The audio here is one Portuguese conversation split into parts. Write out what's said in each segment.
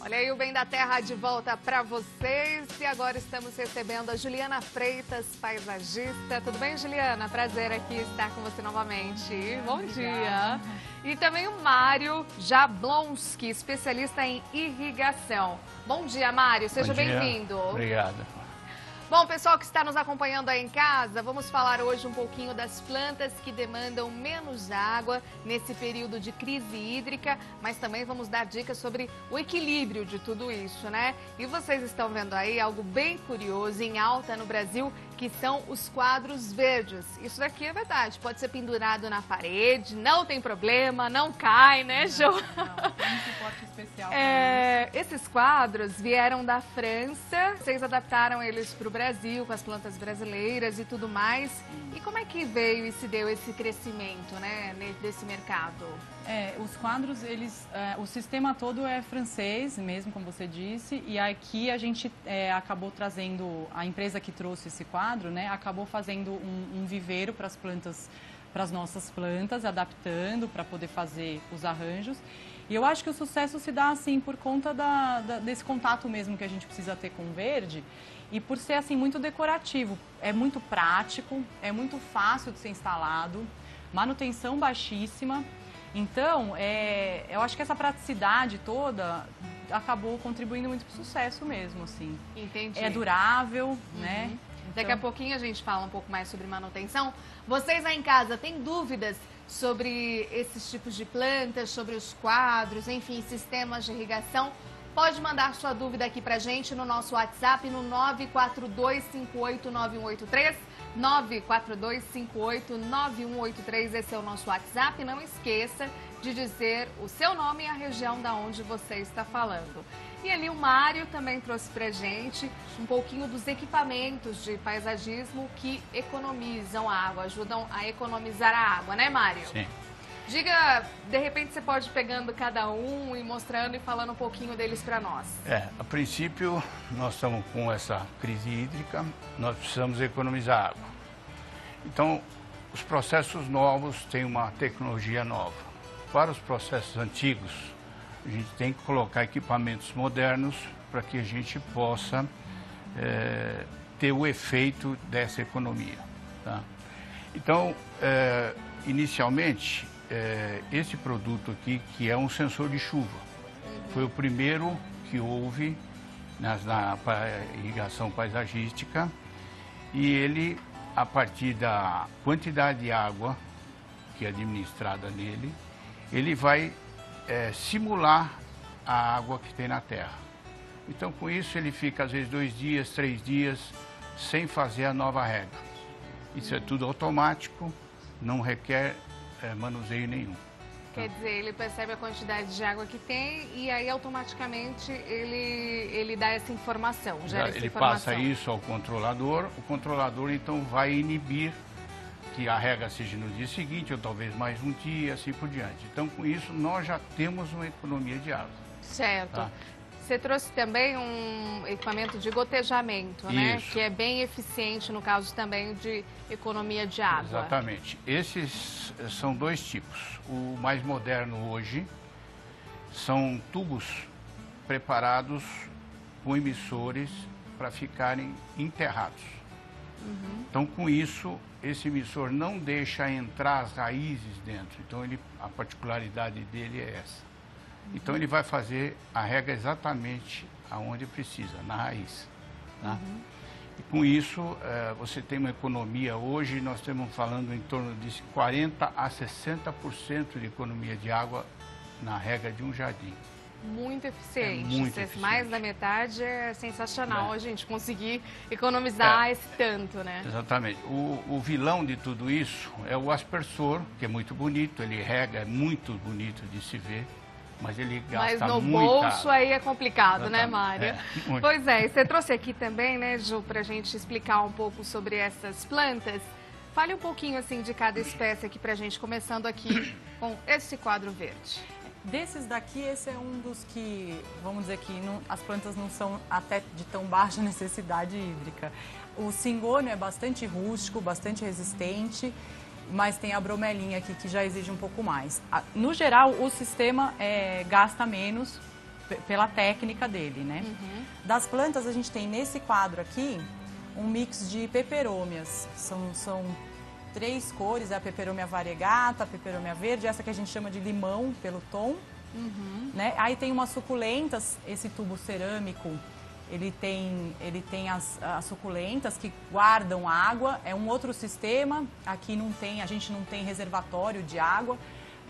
Olha aí o Bem da Terra de volta para vocês e agora estamos recebendo a Juliana Freitas, paisagista. Tudo bem, Juliana? Prazer aqui estar com você novamente. Bom dia. E também o Mário Jablonski, especialista em irrigação. Bom dia, Mário. Seja bem-vindo. Obrigado. Bom, pessoal que está nos acompanhando aí em casa, vamos falar hoje um pouquinho das plantas que demandam menos água nesse período de crise hídrica, mas também vamos dar dicas sobre o equilíbrio de tudo isso, né? E vocês estão vendo aí algo bem curioso em alta no Brasil, que são os quadros verdes. Isso daqui é verdade, pode ser pendurado na parede, não tem problema, não cai, né, Jo? Não, tem um suporte especial. Esses quadros vieram da França, vocês adaptaram eles para o Brasil, com as plantas brasileiras e tudo mais. E como é que veio e se deu esse crescimento, né, desse mercado? Os quadros, o sistema todo é francês mesmo, como você disse, e aqui a gente acabou trazendo, a empresa que trouxe esse quadro, né, acabou fazendo um viveiro para as plantas, para as nossas plantas, adaptando para poder fazer os arranjos. E eu acho que o sucesso se dá assim por conta desse contato mesmo que a gente precisa ter com o verde. E por ser assim muito decorativo, é muito prático, é muito fácil de ser instalado, manutenção baixíssima. Então, eu acho que essa praticidade toda acabou contribuindo muito para o sucesso mesmo, assim. Entendi. É durável, né? Então... Daqui a pouquinho a gente fala um pouco mais sobre manutenção. Vocês aí em casa têm dúvidas sobre esses tipos de plantas, sobre os quadros, enfim, sistemas de irrigação? Pode mandar sua dúvida aqui pra gente no nosso WhatsApp no 942589183, 942589183, esse é o nosso WhatsApp. Não esqueça de dizer o seu nome e a região da onde você está falando. E ali o Mário também trouxe pra gente um pouquinho dos equipamentos de paisagismo que economizam água, ajudam a economizar a água, né, Mário? Sim. Diga, de repente você pode ir pegando cada um e mostrando e falando um pouquinho deles para nós. A princípio, nós estamos com essa crise hídrica, nós precisamos economizar água. Então, os processos novos têm uma tecnologia nova. Para os processos antigos, a gente tem que colocar equipamentos modernos para que a gente possa ter o efeito dessa economia. Tá? Então, inicialmente, esse produto aqui, que é um sensor de chuva, foi o primeiro que houve na irrigação paisagística, e ele, a partir da quantidade de água que é administrada nele, ele vai simular a água que tem na terra. Então, com isso, ele fica às vezes 2 dias, 3 dias, sem fazer a nova rega. Isso é tudo automático, não requer manuseio nenhum. Quer dizer, ele percebe a quantidade de água que tem e aí automaticamente ele dá essa informação, gera essa informação. Passa isso ao controlador, o controlador então vai inibir que a rega seja no dia seguinte ou talvez mais um dia, assim por diante. Então, com isso, nós já temos uma economia de água. Certo. Tá? Você trouxe também um equipamento de gotejamento, né? Isso. Que é bem eficiente no caso também de economia de água. Exatamente. Esses são 2 tipos. O mais moderno hoje são tubos preparados com emissores para ficarem enterrados. Então, com isso, esse emissor não deixa entrar as raízes dentro. Então, a particularidade dele é essa. Então, ele vai fazer a rega exatamente aonde precisa, na raiz. Tá? E com isso, você tem uma economia. Hoje, nós estamos falando em torno de 40% a 60% de economia de água na rega de um jardim. Muito eficiente. Muito eficiente. Mais da metade é sensacional a gente conseguir economizar esse tanto, né? Exatamente. O vilão de tudo isso é o aspersor, que é muito bonito, ele rega, é muito bonito de se ver. Mas ele gasta no muita bolso água. Aí é complicado, Exatamente. né, Mária? Pois é, e você trouxe aqui também, né, Ju, pra gente explicar um pouco sobre essas plantas. Fale um pouquinho, assim, de cada espécie aqui pra gente, começando aqui com esse quadro verde. Desses daqui, esse é um dos que, vamos dizer que as plantas não são até de tão baixa necessidade hídrica. O cingônio é bastante rústico, bastante resistente, mas tem a bromelinha aqui que já exige um pouco mais. No geral, o sistema gasta menos pela técnica dele, né? Das plantas, a gente tem nesse quadro aqui um mix de peperômias. São 3 cores, a peperômia variegata, a peperômia verde, essa que a gente chama de limão pelo tom. Né? Aí tem umas suculentas, esse tubo cerâmico, ele tem as suculentas que guardam água, é um outro sistema, aqui a gente não tem reservatório de água,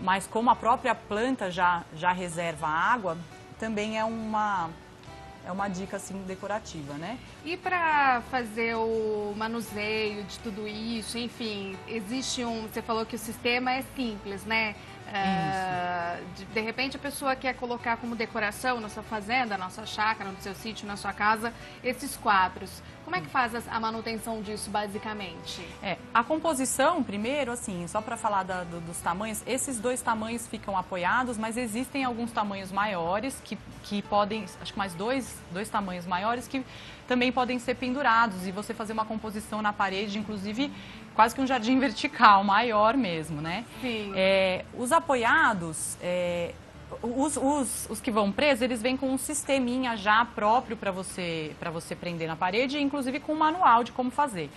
mas como a própria planta já reserva água, também é uma dica assim decorativa, né? E para fazer o manuseio de tudo isso, enfim, existe você falou que o sistema é simples, né? De repente a pessoa quer colocar como decoração na sua fazenda, na sua chácara, no seu sítio, na sua casa, esses quadros. Como é que faz a manutenção disso, basicamente? A composição, primeiro, assim, só para falar dos tamanhos, esses 2 tamanhos ficam apoiados, mas existem alguns tamanhos maiores que podem, acho que mais dois tamanhos maiores que também podem ser pendurados e você fazer uma composição na parede, inclusive quase que um jardim vertical, maior mesmo, né? Sim. Os apoiados, os que vão presos, eles vêm com um sisteminha já próprio para você prender na parede, inclusive com um manual de como fazer.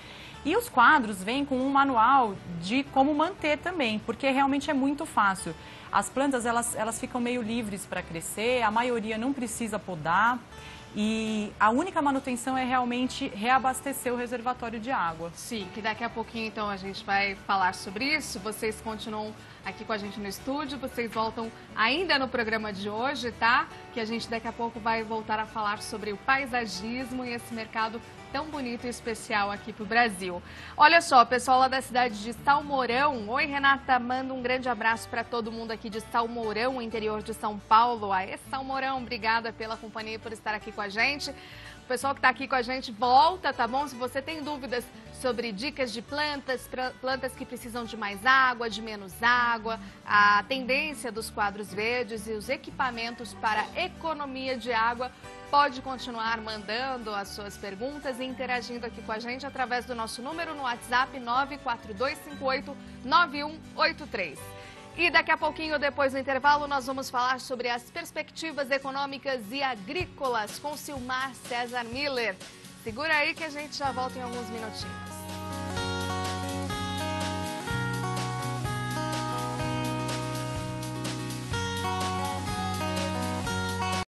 E os quadros vêm com um manual de como manter também, porque realmente é muito fácil. As plantas, elas ficam meio livres para crescer, a maioria não precisa podar. E a única manutenção é realmente reabastecer o reservatório de água. Sim, que daqui a pouquinho então a gente vai falar sobre isso. Vocês continuam aqui com a gente no estúdio, vocês voltam ainda no programa de hoje, tá? Que a gente daqui a pouco vai voltar a falar sobre o paisagismo e esse mercado tão bonito e especial aqui pro Brasil. Olha só, pessoal lá da cidade de Salmourão. Oi, Renata, manda um grande abraço para todo mundo aqui de Salmourão, interior de São Paulo. Aê, Salmourão, obrigada pela companhia e por estar aqui com a gente. O pessoal que está aqui com a gente volta, tá bom? Se você tem dúvidas sobre dicas de plantas que precisam de mais água, de menos água, a tendência dos quadros verdes e os equipamentos para economia de água, pode continuar mandando as suas perguntas e interagindo aqui com a gente através do nosso número no WhatsApp 942589183. E daqui a pouquinho, depois do intervalo, nós vamos falar sobre as perspectivas econômicas e agrícolas com Silmar César Miller. Segura aí que a gente já volta em alguns minutinhos.